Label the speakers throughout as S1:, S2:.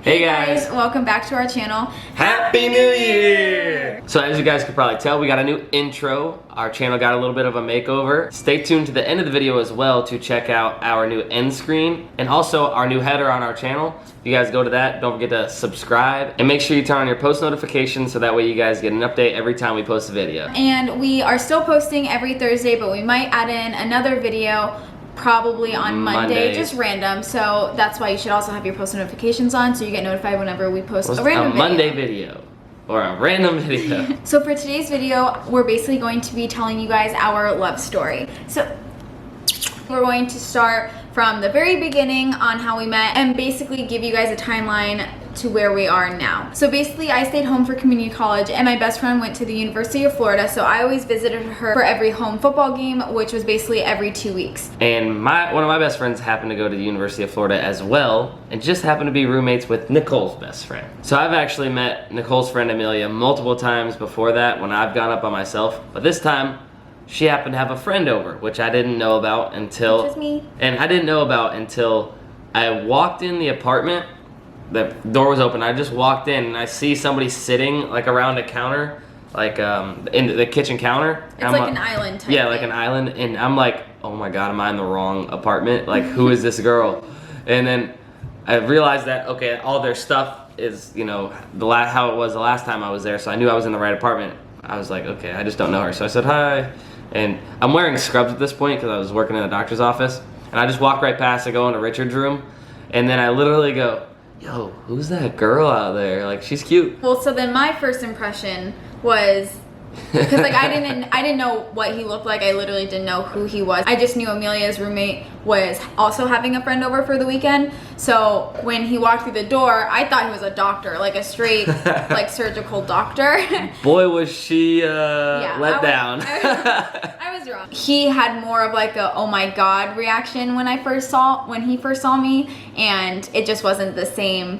S1: Hey guys,
S2: welcome back to our channel.
S1: Happy New Year! So as you guys could probably tell, we got a new intro. Our channel got a little bit of a makeover. Stay tuned to the end of the video as well to check out our new end screen and also our new header on our channel. If you guys go to that, don't forget to subscribe and make sure you turn on your post notifications so that way you guys get an update every time we post a video.
S2: And we are still posting every Thursday, but we might add in another video probably on Monday, just random. So that's why you should also have your post notifications on so you get notified whenever we post a random video.
S1: Monday video or a random video.
S2: So for today's video, we're basically going to be telling you guys our love story. So we're going to start from the very beginning on how we met and basically give you guys a timeline to where we are now. So basically I stayed home for community college and my best friend went to the University of Florida, so I always visited her for every home football game, which was basically every 2 weeks.
S1: And one of my best friends happened to go to the University of Florida as well and just happened to be roommates with Nicole's best friend. So I've actually met Nicole's friend Amelia multiple times before that when I've gone up by myself, but this time she happened to have a friend over, which I didn't know about until...
S2: Which was me.
S1: And I didn't know about until I walked in the apartment. The door was open. I just walked in and I see somebody sitting like around a counter, like in the kitchen counter.
S2: It's like an island type
S1: Yeah,
S2: thing.
S1: like an island. And I'm like, oh my God, am I in the wrong apartment? Like, who is this girl? And then I realized that, okay, all their stuff is, you know, how it was the last time I was there. So I knew I was in the right apartment. I was like, okay, I just don't know her. So I said, hi. And I'm wearing scrubs at this point because I was working in the doctor's office. And I just walk right past, I go into Richard's room. And then I literally go, yo, who's that girl out there? Like, she's cute.
S2: Well, so then my first impression was, because like I didn't know what he looked like. I literally didn't know who he was. I just knew Amelia's roommate was also having a friend over for the weekend. So when he walked through the door, I thought he was a doctor, like a straight like surgical doctor.
S1: Boy, was she let down.
S2: I was wrong. He had more of like a oh my God reaction when he first saw me, and it just wasn't the same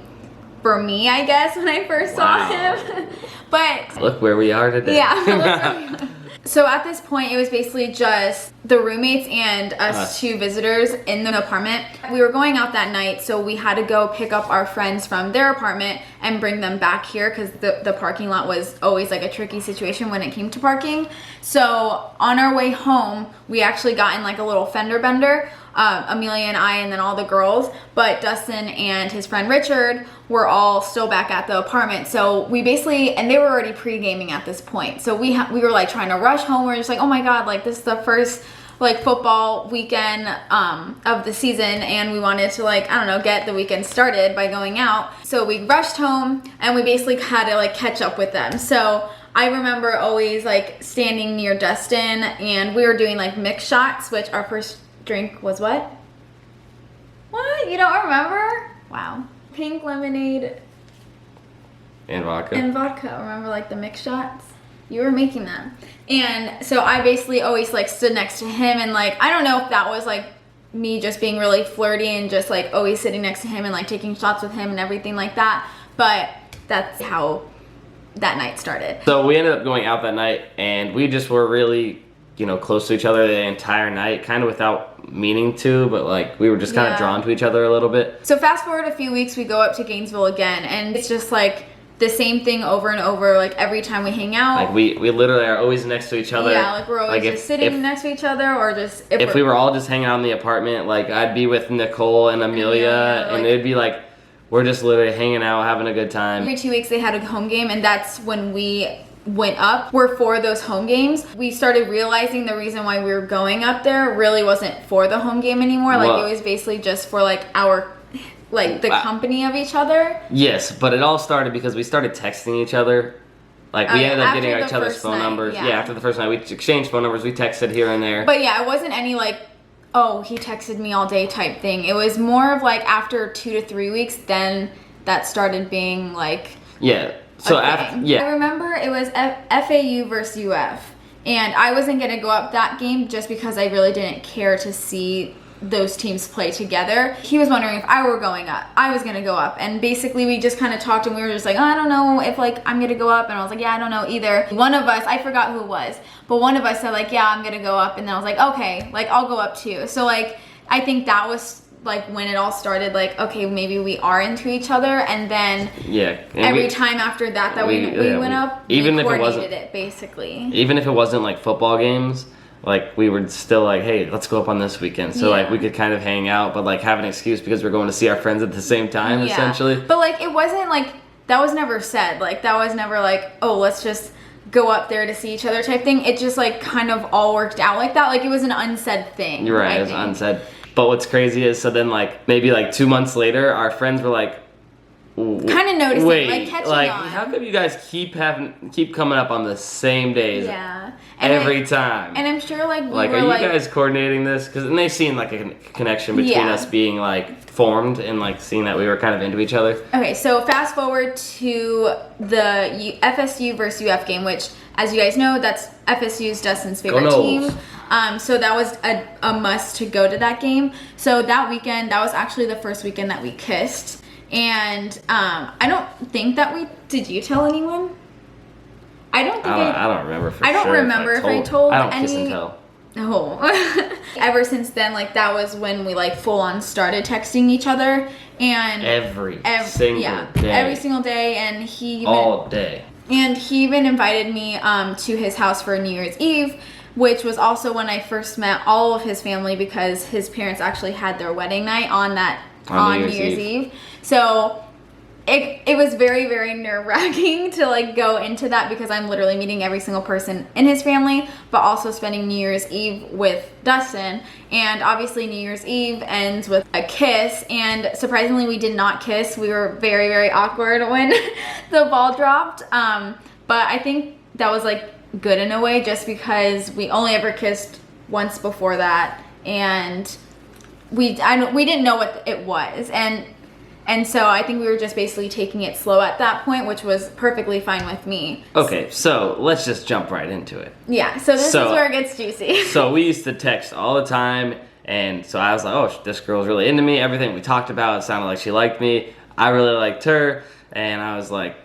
S2: for me, I guess, when I first saw him. But
S1: look where we are today.
S2: Yeah. So at this point, it was basically just the roommates and us two visitors in the apartment. We were going out that night, so we had to go pick up our friends from their apartment and bring them back here because the parking lot was always like a tricky situation when it came to parking. So on our way home, we actually got in like a little fender bender. Amelia and I, and then all the girls, but Dustin and his friend Richard were all still back at the apartment. So we basically, and they were already pre-gaming at this point. So we were like trying to rush home. We were just like, oh my God, like this is the first like football weekend of the season, and we wanted to like, I don't know, get the weekend started by going out. So we rushed home and we basically had to like catch up with them. So I remember always like standing near Dustin and we were doing like mixed shots, which our first drink was what? What? You don't remember? Wow. Pink lemonade.
S1: And vodka.
S2: And vodka. Remember like the mix shots? You were making them. And so I basically always like stood next to him, and like, I don't know if that was like me just being really flirty and just like always sitting next to him and like taking shots with him and everything like that. But that's how that night started.
S1: So we ended up going out that night and we just were really, you know, close to each other the entire night, kind of without meaning to, but like we were just kind of drawn to each other a little bit.
S2: So fast forward a few weeks, we go up to Gainesville again, and it's just like the same thing over and over, like every time we hang out.
S1: Like we literally are always next to each other.
S2: Yeah, like we're always just sitting next to each other, or just
S1: if we were all just hanging out in the apartment, like I'd be with Nicole and Amelia, and it'd be like we're just literally hanging out, having a good time.
S2: Every 2 weeks they had a home game, and that's when we went up were for those home games. We started realizing the reason why we were going up there really wasn't for the home game anymore. Like it was basically just for like our like the company of each other.
S1: Yes, but it all started because we started texting each other. Like we ended up getting each other's phone numbers. Yeah, after the first night we exchanged phone numbers. We texted here and there.
S2: But yeah, it wasn't any like, oh, he texted me all day type thing. It was more of like after 2 to 3 weeks, then that started being like
S1: So after,
S2: I remember it was FAU versus UF, and I wasn't gonna go up that game just because I really didn't care to see those teams play together. He was wondering if I were going up. I was gonna go up, and basically we just kind of talked, and we were just like, oh, I don't know if like I'm gonna go up, and I was like, yeah, I don't know either. One of us, I forgot who it was, but one of us said like, yeah, I'm gonna go up, and then I was like, okay, like I'll go up too. So like I think that was like when it all started, like, okay, maybe we are into each other, and then
S1: and
S2: every time after that we went up,
S1: even if it
S2: coordinated
S1: wasn't
S2: it basically.
S1: Even if it wasn't like football games, like we were still like, hey, let's go up on this weekend. So like we could kind of hang out, but like have an excuse because we're going to see our friends at the same time, essentially.
S2: But like it wasn't like, that was never said. Like that was never like, oh, let's just go up there to see each other type thing. It just like kind of all worked out like that. Like it was an unsaid thing.
S1: You're right, it was unsaid. But what's crazy is, so then like maybe like 2 months later, our friends were like,
S2: kind of noticing, like catching on.
S1: How come you guys keep coming up on the same days?
S2: And
S1: every time.
S2: And I'm sure like
S1: are you guys coordinating this? Because they've seen like a connection between us being like formed, and like seeing that we were kind of into each other. Okay, so fast forward to the FSU versus UF game, which, as you guys know, that's FSU's Dustin's favorite team. So that was a must to go to that game. So that weekend, that was actually the first weekend that we kissed. And I don't think that did you tell anyone? I don't remember for sure. I don't remember if I told any. I don't kiss and tell.
S2: No. Ever since then, like that was when we like full on started texting each other, and every single day, and all day. And he even invited me to his house for New Year's Eve, which was also when I first met all of his family, because his parents actually had their wedding night on New Year's Eve. So it was very, very nerve-wracking to like go into that, because I'm literally meeting every single person in his family, but also spending New Year's Eve with Dustin. And obviously New Year's Eve ends with a kiss, and surprisingly we did not kiss. We were very, very awkward when the ball dropped. But I think that was like good in a way, just because we only ever kissed once before that, and we didn't know what it was, and so I think we were just basically taking it slow at that point, which was perfectly fine with me.
S1: Okay, so let's just jump right into it.
S2: Yeah, so this is where it gets juicy.
S1: So we used to text all the time, and so I was like, oh, this girl's really into me. Everything we talked about, it sounded like she liked me. I really liked her, and I was like,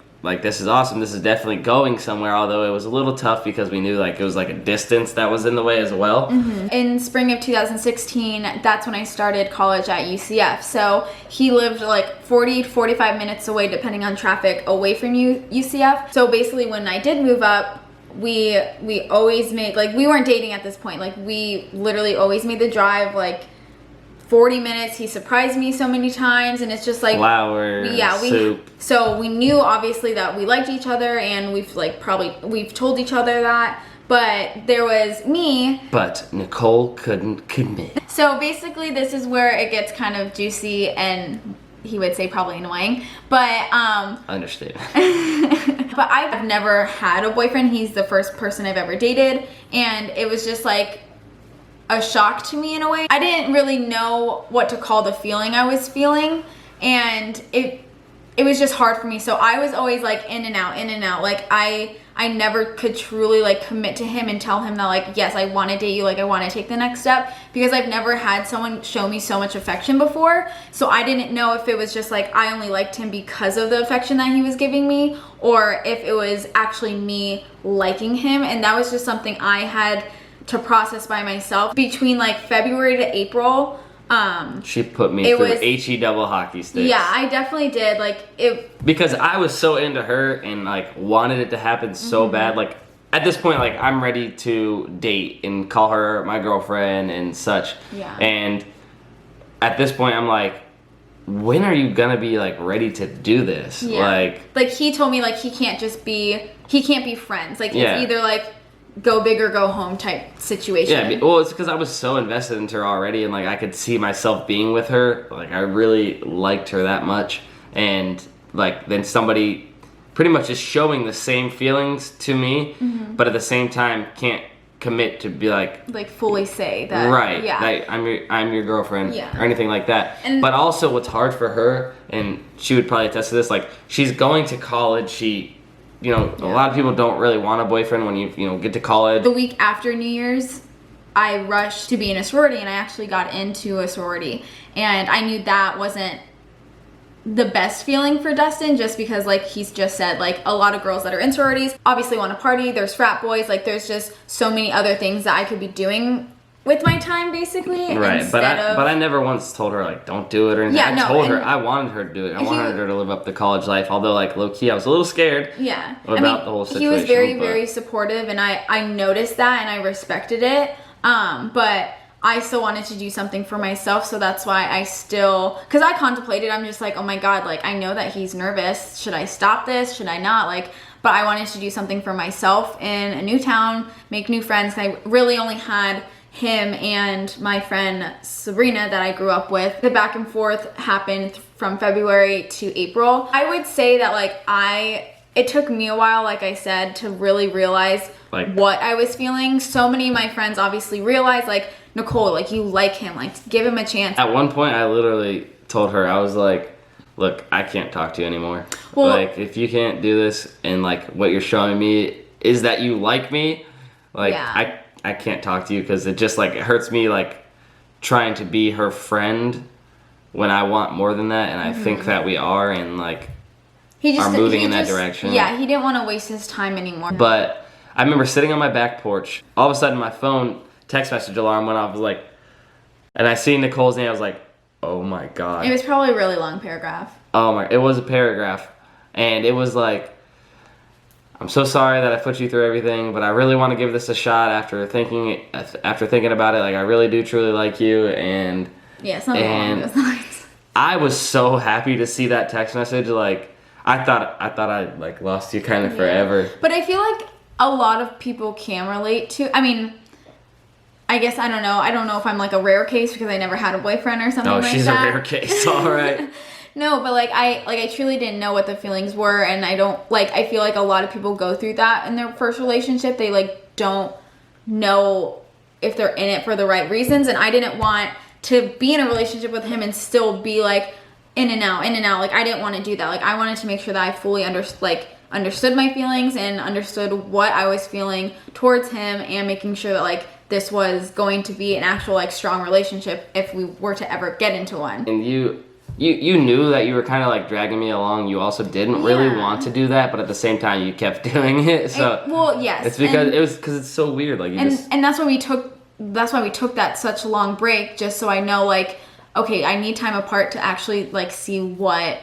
S1: this is awesome. This is definitely going somewhere, although it was a little tough because we knew like it was like a distance that was in the way as well. In spring of 2016, that's when I started college at UCF. So he lived like 45 minutes away, depending on traffic, away from UCF. So basically when I did move up, we always made, like, we weren't dating at this point. Like we literally always made the drive, like 40 minutes. He surprised me so many times, and it's just like flowers, soup.
S2: So we knew obviously that we liked each other, and we've told each other that, but there was me.
S1: But Nicole couldn't commit.
S2: So basically this is where it gets kind of juicy, and he would say probably annoying, but
S1: understand.
S2: But I've never had a boyfriend. He's the first person I've ever dated, and it was just like a shock to me in a way. I didn't really know what to call the feeling I was feeling, and it was just hard for me. So I was always like in and out. Like I never could truly like commit to him and tell him that like, yes, I want to date you, like I want to take the next step, because I've never had someone show me so much affection before. So I didn't know if it was just like I only liked him because of the affection that he was giving me, or if it was actually me liking him. And that was just something I had to process by myself. Between like February to April,
S1: she put me through HE double hockey sticks.
S2: Yeah, I definitely did. Like
S1: because I was so into her and like wanted it to happen so bad. Like at this point, like I'm ready to date and call her my girlfriend and such.
S2: Yeah.
S1: And at this point, I'm like, when are you gonna be like ready to do this?
S2: Yeah. Like he told me like he can't be friends. Like it's either like go big or go home type situation.
S1: Yeah, well, it's because I was so invested into her already, and like I could see myself being with her. Like I really liked her that much, and like then somebody pretty much is showing the same feelings to me, but at the same time can't commit to be like
S2: fully say that.
S1: Right.
S2: Yeah.
S1: Like, I'm your girlfriend.
S2: Yeah.
S1: Or anything like that. But also, what's hard for her, and she would probably attest to this, like she's going to college. A lot of people don't really want a boyfriend when you get to college.
S2: The week after New Year's, I rushed to be in a sorority, and I actually got into a sorority. And I knew that wasn't the best feeling for Dustin, just because like he's just said, like a lot of girls that are in sororities obviously want to party. There's frat boys. Like there's just so many other things that I could be doing with my time, basically.
S1: Right, but I never once told her, like, don't do it or anything.
S2: Yeah,
S1: I told her I wanted her to do it. I wanted her to live up the college life, although, like, low-key, I was a little scared about the whole situation.
S2: He was very, very supportive, and I noticed that, and I respected it, but I still wanted to do something for myself, so that's why because I contemplated, I'm just like, oh my God, like, I know that he's nervous. Should I stop this? Should I not? Like, but I wanted to do something for myself in a new town, make new friends. I really only had him and my friend Sabrina that I grew up with. The back and forth happened from February to April. I would say that like it took me a while, like I said, to really realize like what I was feeling. So many of my friends obviously realized, like, Nicole, like, you like him, like, give him a chance.
S1: At one point I literally told her, I was like, look, I can't talk to you anymore. Well, like, if you can't do this and like what you're showing me is that you like me, like, I can't talk to you, because it just like it hurts me like trying to be her friend when I want more than that, and I think that we are, and like are moving in that direction.
S2: Yeah, he didn't want to waste his time anymore.
S1: But I remember sitting on my back porch, all of a sudden my phone text message alarm went off, like, and I see Nicole's name. I was like, oh my God.
S2: It was probably a really long paragraph.
S1: Oh my, it was a paragraph, and it was like, I'm so sorry that I put you through everything, but I really want to give this a shot after thinking about it. Like, I really do truly like you, and
S2: something along those lines.
S1: I was so happy to see that text message. Like, I thought I like lost you kind of forever.
S2: But I feel like a lot of people can relate to. I mean, I guess I don't know if I'm like a rare case because I never had a boyfriend or something like that.
S1: No, she's a rare case. All right.
S2: No, but like I truly didn't know what the feelings were, and I feel like a lot of people go through that in their first relationship. They like don't know if they're in it for the right reasons, and I didn't want to be in a relationship with him and still be like in and out. Like, I didn't want to do that. Like, I wanted to make sure that I fully understood my feelings and understood what I was feeling towards him, and making sure that like this was going to be an actual like strong relationship if we were to ever get into one.
S1: And you knew that you were kind of like dragging me along. You also didn't really want to do that, but at the same time you kept doing it. So
S2: yes,
S1: it's because it's so weird. Like,
S2: and that's why we took that such a long break, just so I know, like, okay, I need time apart to actually like see what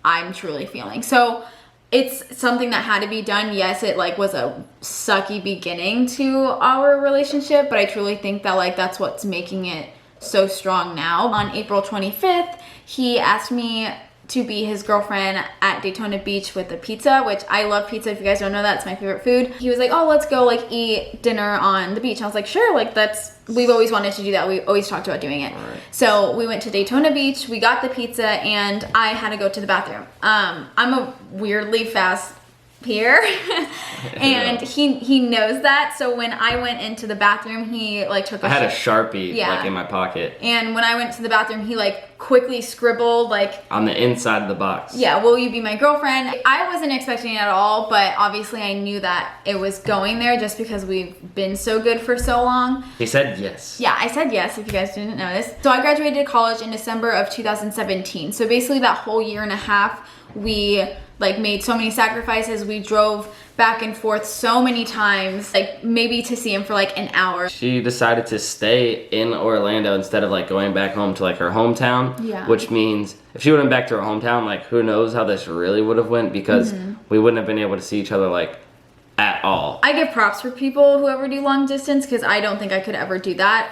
S2: I'm truly feeling. So it's something that had to be done. Yes, it like was a sucky beginning to our relationship, but I truly think that like that's what's making it so strong now. On April 25th, he asked me to be his girlfriend at Daytona Beach with a pizza, which I love pizza. If you guys don't know that, it's my favorite food. He was like, oh, let's go like eat dinner on the beach. I was like, sure, like we've always wanted to do that. We always talked about doing it. Right. So we went to Daytona Beach, we got the pizza, and I had to go to the bathroom. I'm a weirdly fast peer and he knows that, so when I went into the bathroom, he like took
S1: I had a Sharpie like in my pocket,
S2: and when I went to the bathroom, he like quickly scribbled like
S1: on the inside of the box,
S2: will you be my girlfriend? I wasn't expecting it at all, but obviously I knew that it was going there just because we've been so good for so long.
S1: He said yes.
S2: I said yes, if you guys didn't notice. So I graduated college in December of 2017, so basically that whole year and a half we like made so many sacrifices. We drove back and forth so many times, like maybe to see him for like an hour. She
S1: decided to stay in Orlando instead of like going back home to like her hometown, which means if she would have been back to her hometown, like who knows how this really would have went, because we wouldn't have been able to see each other like at all.
S2: I give props for people who ever do long distance, because I don't think I could ever do that.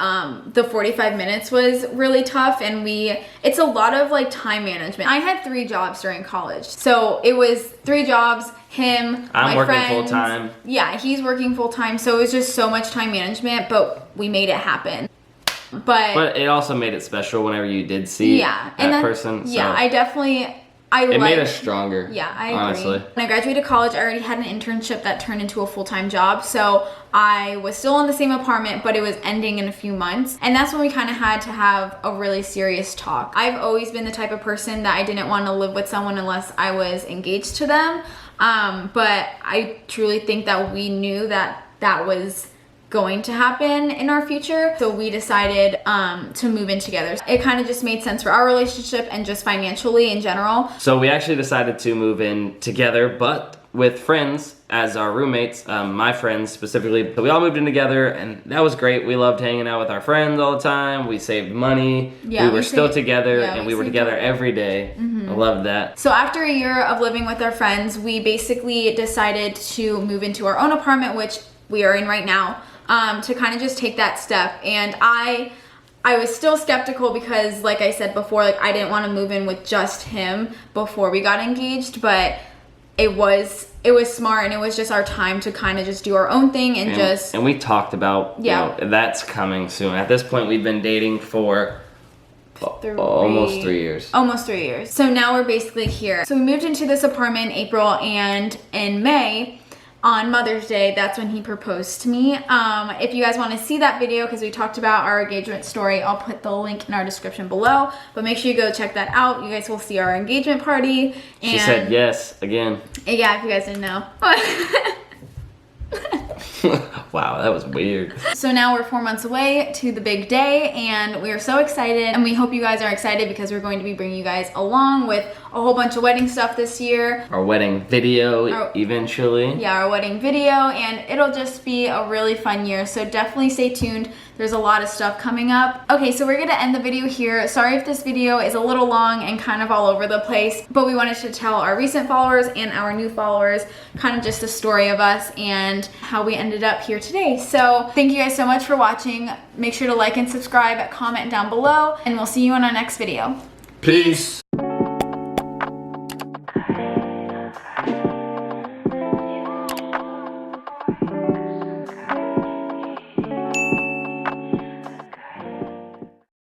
S2: The 45 minutes was really tough, and it's a lot of like time management. I had 3 jobs during college, so it was 3 jobs, him,
S1: I'm
S2: my
S1: working
S2: friends.
S1: full time.
S2: Yeah, he's working full time, so it was just so much time management, but we made it happen. But
S1: it also made it special whenever you did see that person. So.
S2: Yeah, I definitely...
S1: It made us stronger.
S2: Yeah, I agree.
S1: Honestly.
S2: When I graduated college, I already had an internship that turned into a full-time job. So I was still in the same apartment, but it was ending in a few months. And that's when we kind of had to have a really serious talk. I've always been the type of person that I didn't want to live with someone unless I was engaged to them. But I truly think that we knew that that was going to happen in our future, so we decided to move in together. It kind of just made sense for our relationship and just financially in general.
S1: So we actually decided to move in together, but with friends as our roommates, my friends specifically. So we all moved in together, and that was great. We loved hanging out with our friends all the time. We saved money.
S2: Yeah,
S1: we were still together,
S2: yeah,
S1: and
S2: we
S1: we were
S2: saved
S1: together
S2: up.
S1: every day. I loved that.
S2: So after a year of living with our friends, we basically decided to move into our own apartment, which we are in right now, to kind of just take that step. And I was still skeptical because, like I said before, like I didn't want to move in with just him before we got engaged, but it was smart, and it was just our time to kind of just do our own thing
S1: And we talked about,
S2: Yeah.
S1: you know, that's coming soon. At this point, we've been dating for almost 3 years.
S2: Almost 3 years. So now we're basically here. So we moved into this apartment in April, and in May, on Mother's Day, that's when he proposed to me. If you guys want to see that video, because we talked about our engagement story, I'll put the link in our description below. But make sure you go check that out. You guys will see our engagement party. And
S1: She said yes again.
S2: yeah, if you guys didn't know.
S1: Wow, that was weird.
S2: So now we're 4 months away to the big day, and we are so excited, and we hope you guys are excited because we're going to be bringing you guys along with a whole bunch of wedding stuff this year.
S1: Our wedding video eventually.
S2: Yeah, our wedding video, and it'll just be a really fun year, so definitely stay tuned. There's a lot of stuff coming up. Okay, so we're gonna end the video here. Sorry if this video is a little long and kind of all over the place, but we wanted to tell our recent followers and our new followers kind of just the story of us and how we ended up here today. So thank you guys so much for watching. Make sure to like and subscribe, comment down below, and we'll see you in our next video.
S1: Peace.